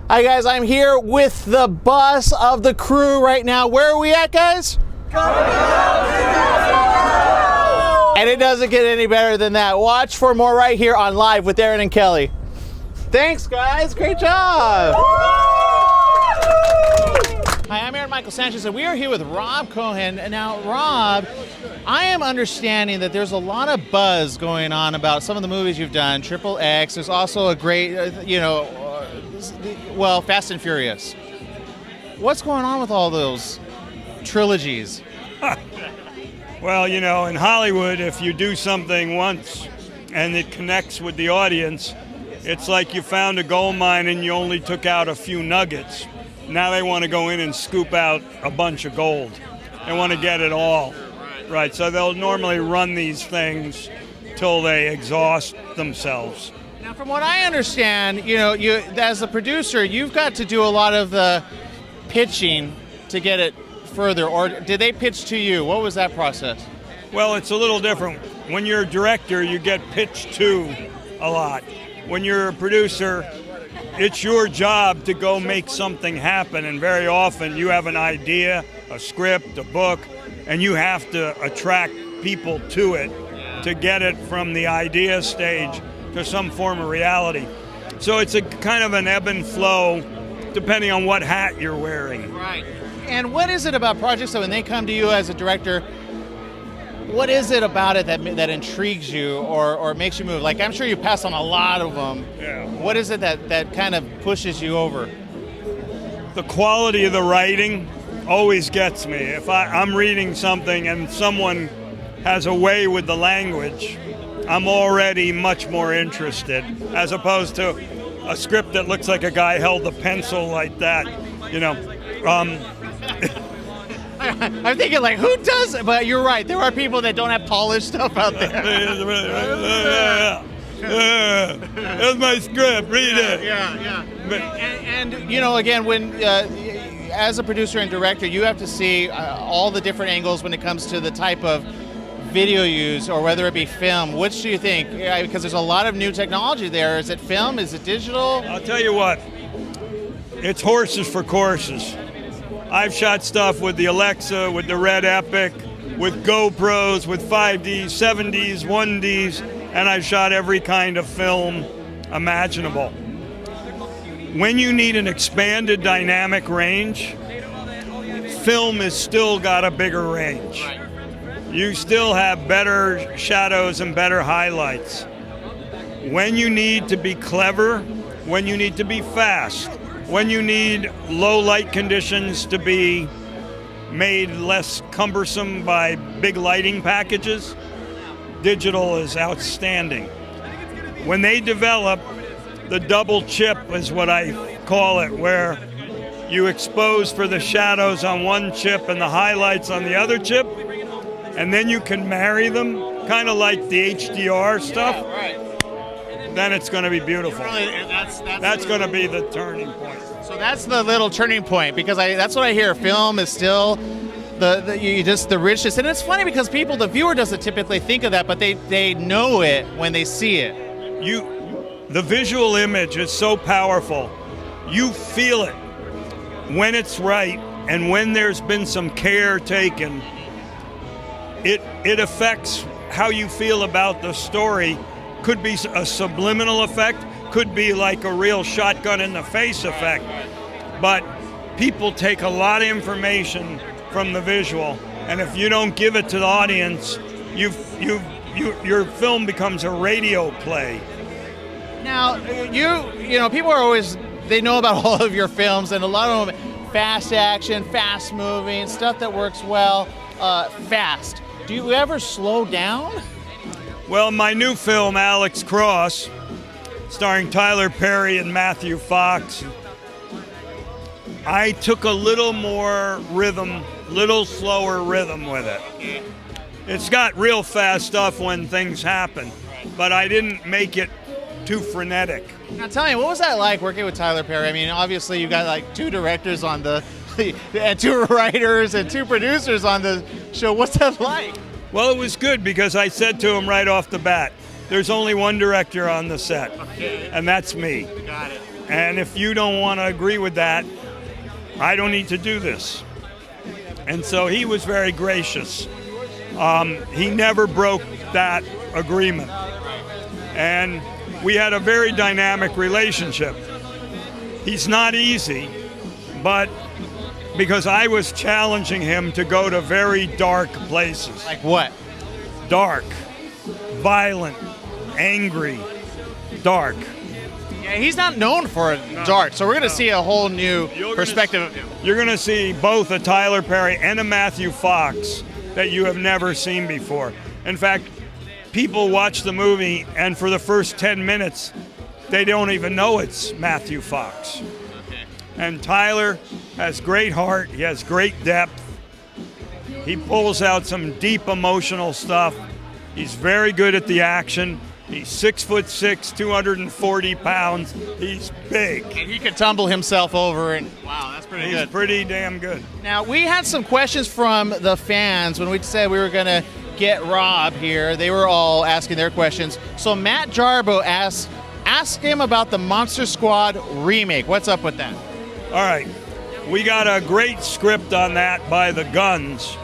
Hi guys, I'm here with the boss of the crew right now. Where are we at, guys? And it doesn't get any better than that. Watch for more right here on Live with Aaron and Kelly. Thanks guys, great job. Hi, I'm Aaron Michael Sanchez, and we are here with Rob Cohen. Now, Rob, I am understanding that there's a lot of buzz going on about some of the movies you've done. Triple X. There's also a great, Fast and Furious. What's going on with all those trilogies? Well, in Hollywood, if you do something once and it connects with the audience, it's like you found a gold mine and you only took out a few nuggets. Now they want to go in and scoop out a bunch of gold. They want to get it all. Right, so they'll normally run these things till they exhaust themselves. Now, from what I understand, you as a producer, you've got to do a lot of the pitching to get it further. Or did they pitch to you? What was that process? Well, it's a little different. When you're a director, you get pitched to a lot. When you're a producer, it's your job to go make something happen, and very often you have an idea, a script, a book, and you have to attract people to it to get it from the idea stage to some form of reality. So it's a kind of an ebb and flow depending on what hat you're wearing. Right. And what is it about projects that when they come to you as a director, what is it about it that intrigues you or makes you move? Like, I'm sure you pass on a lot of them. Yeah. What is it that kind of pushes you over? The quality of the writing always gets me. If I'm reading something and someone has a way with the language, I'm already much more interested, as opposed to a script that looks like a guy held a pencil like that, I'm thinking, like, who does it? But you're right. There are people that don't have polished stuff out there. That's my script. Read it. Yeah. And again, when as a producer and director, you have to see all the different angles when it comes to the type of video used, or whether it be film. Which do you think? Because there's a lot of new technology there. Is it film? Is it digital? I'll tell you what. It's horses for courses. I've shot stuff with the Alexa, with the Red Epic, with GoPros, with 5Ds, 7Ds, 1Ds, and I've shot every kind of film imaginable. When you need an expanded dynamic range, film has still got a bigger range. You still have better shadows and better highlights. When you need to be clever, when you need to be fast, when you need low light conditions to be made less cumbersome by big lighting packages, digital is outstanding. When they develop the double chip is what I call it, where you expose for the shadows on one chip and the highlights on the other chip, and then you can marry them, kind of like the HDR stuff. Yeah, right. Then it's going to be beautiful. That's going to be the turning point. So that's the little turning point, because that's what I hear. Film is still the richest, and it's funny because the viewer doesn't typically think of that, but they know it when they see it. The visual image is so powerful. You feel it when it's right, and when there's been some care taken, it affects how you feel about the story. Could be a subliminal effect, could be like a real shotgun in the face effect. But people take a lot of information from the visual, and if you don't give it to the audience, your film becomes a radio play. Now, people are always, they know about all of your films, and a lot of them, fast action, fast moving, stuff that works well, fast. Do you ever slow down? Well, my new film, Alex Cross, starring Tyler Perry and Matthew Fox, I took a little more rhythm, little slower rhythm with it. It's got real fast stuff when things happen, but I didn't make it too frenetic. Now tell me, what was that like working with Tyler Perry? I mean, obviously you got like two directors on and two writers and two producers on the show. What's that like? Well, it was good because I said to him right off the bat, there's only one director on the set, and that's me. Got it. And if you don't want to agree with that, I don't need to do this. And so he was very gracious. He never broke that agreement. And we had a very dynamic relationship. He's not easy, but because I was challenging him to go to very dark places. Like what? Dark, violent, angry, dark. Yeah, he's not known for dark, so we're going to see a whole new perspective of him. You're going to see both a Tyler Perry and a Matthew Fox that you have never seen before. In fact, people watch the movie, and for the first 10 minutes, they don't even know it's Matthew Fox. And Tyler has great heart. He has great depth. He pulls out some deep emotional stuff. He's very good at the action. He's 6'6", 240 pounds. He's big. And he could tumble himself over, and wow, that's pretty good. He's pretty damn good. Now, we had some questions from the fans when we said we were going to get Rob here. They were all asking their questions. So Matt Jarbo asked, ask him about the Monster Squad remake. What's up with that? All right. We got a great script on that by the Guns.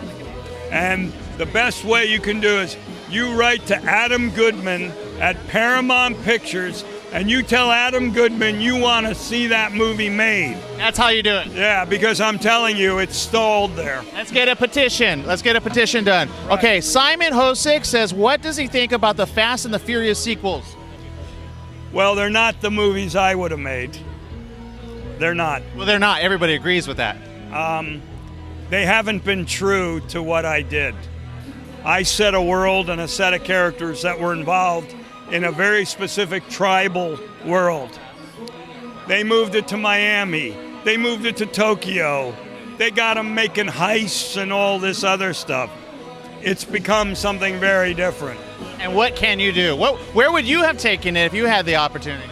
And the best way you can do is you write to Adam Goodman at Paramount Pictures, and you tell Adam Goodman you want to see that movie made. That's how you do it. Yeah, because I'm telling you, it's stalled there. Let's get a petition. Let's get a petition done. Right. Okay, Simon Hosick says, what does he think about the Fast and the Furious sequels? Well, they're not the movies I would have made. They're not. Well, they're not. Everybody agrees with that. They haven't been true to what I did. I set a world and a set of characters that were involved in a very specific tribal world. They moved it to Miami. They moved it to Tokyo. They got them making heists and all this other stuff. It's become something very different. And what can you do? Where would you have taken it if you had the opportunity?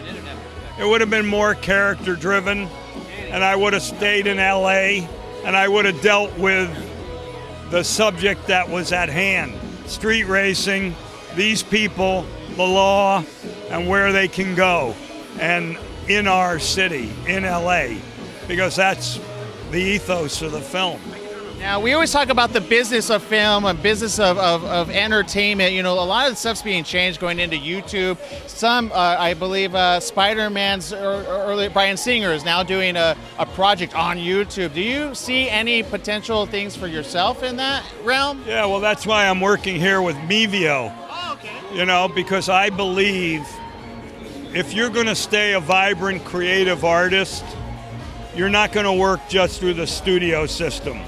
It would have been more character driven, and I would have stayed in LA, and I would have dealt with the subject that was at hand. Street racing, these people, the law, and where they can go. And in our city, in LA, because that's the ethos of the film. Now, we always talk about the business of film and business of entertainment. You know, a lot of the stuff's being changed going into YouTube. Some, I believe, Spider-Man's early Bryan Singer is now doing a project on YouTube. Do you see any potential things for yourself in that realm? Yeah, well, that's why I'm working here with Mevio. Oh, okay. You know, because I believe if you're going to stay a vibrant, creative artist, you're not going to work just through the studio system.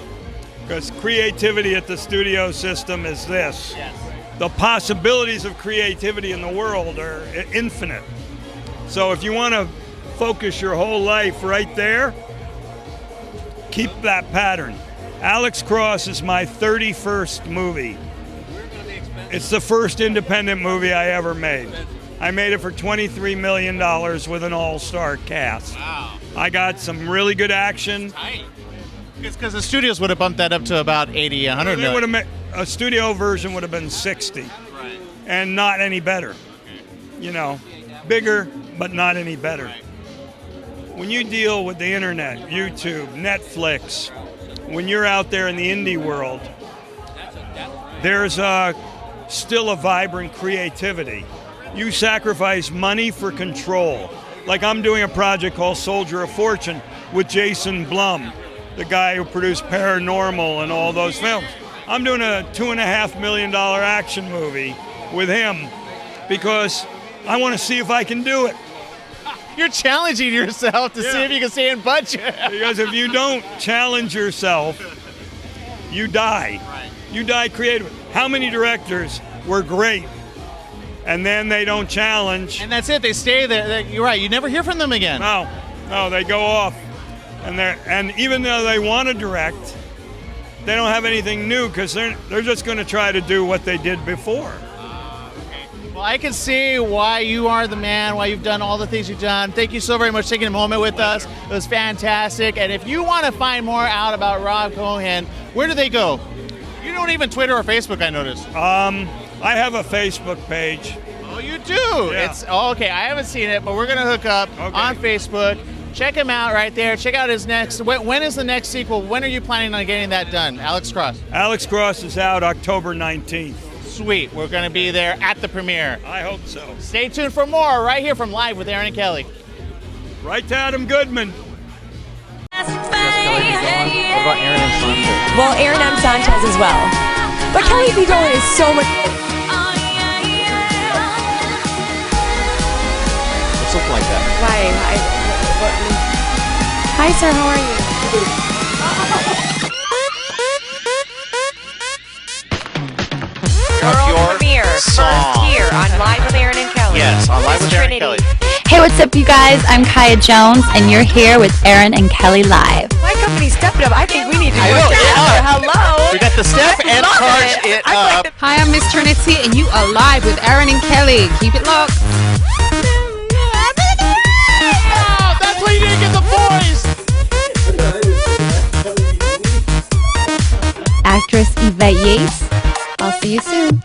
Because creativity at the studio system is this. Yes. The possibilities of creativity in the world are infinite. So if you want to focus your whole life right there, keep that pattern. Alex Cross is my 31st movie. It's the first independent movie I ever made. I made it for $23 million with an all-star cast. Wow. I got some really good action. Tight. Because the studios would have bumped that up to about 80, 100 million. Would have a studio version would have been 60. Right. And not any better. You know, bigger, but not any better. Right. When you deal with the internet, YouTube, Netflix, when you're out there in the indie world, there's still a vibrant creativity. You sacrifice money for control. Like I'm doing a project called Soldier of Fortune with Jason Blum, the guy who produced Paranormal and all those films. I'm doing a $2.5 million action movie with him because I want to see if I can do it. You're challenging yourself to see if you can stay in budget. Because if you don't challenge yourself, you die. Right. You die creative. How many directors were great and then they don't challenge? And that's it. They stay there. You're right. You never hear from them again. No, they go off. And even though they want to direct, they don't have anything new because they're just going to try to do what they did before. Okay. Well, I can see why you are the man, why you've done all the things you've done. Thank you so very much for taking a moment with us. It was fantastic. And if you want to find more out about Rob Cohen, where do they go? You don't even Twitter or Facebook, I noticed. I have a Facebook page. Oh, you do? Yeah. It's okay. I haven't seen it, but we're gonna hook up on Facebook. Check him out right there. Check out his next. When is the next sequel? When are you planning on getting that done, Alex Cross? Alex Cross is out October 19th. Sweet. We're gonna be there at the premiere. I hope so. Stay tuned for more right here from Live with Aaron and Kelly. Right to Adam Goodman. What about Aaron M. Sanchez? Well, Aaron M. Sanchez as well. But Kelly B. Dolan is so much. Let's look like that. Hi, sir. How are you? World premiere first here on Live with Aaron and Kelly. Yes, on Live with Aaron and Kelly. Hey, what's up, you guys? I'm Kaya Jones, and you're here with Aaron and Kelly Live. My company's stepped up. I think we need to do it together. Hello. We got the step and charge it up. Hi, I'm Miss Trinity, and you are live with Aaron and Kelly. Keep it locked. Oh, that's why you didn't get the boys. Actress Yvette Yates. I'll see you soon.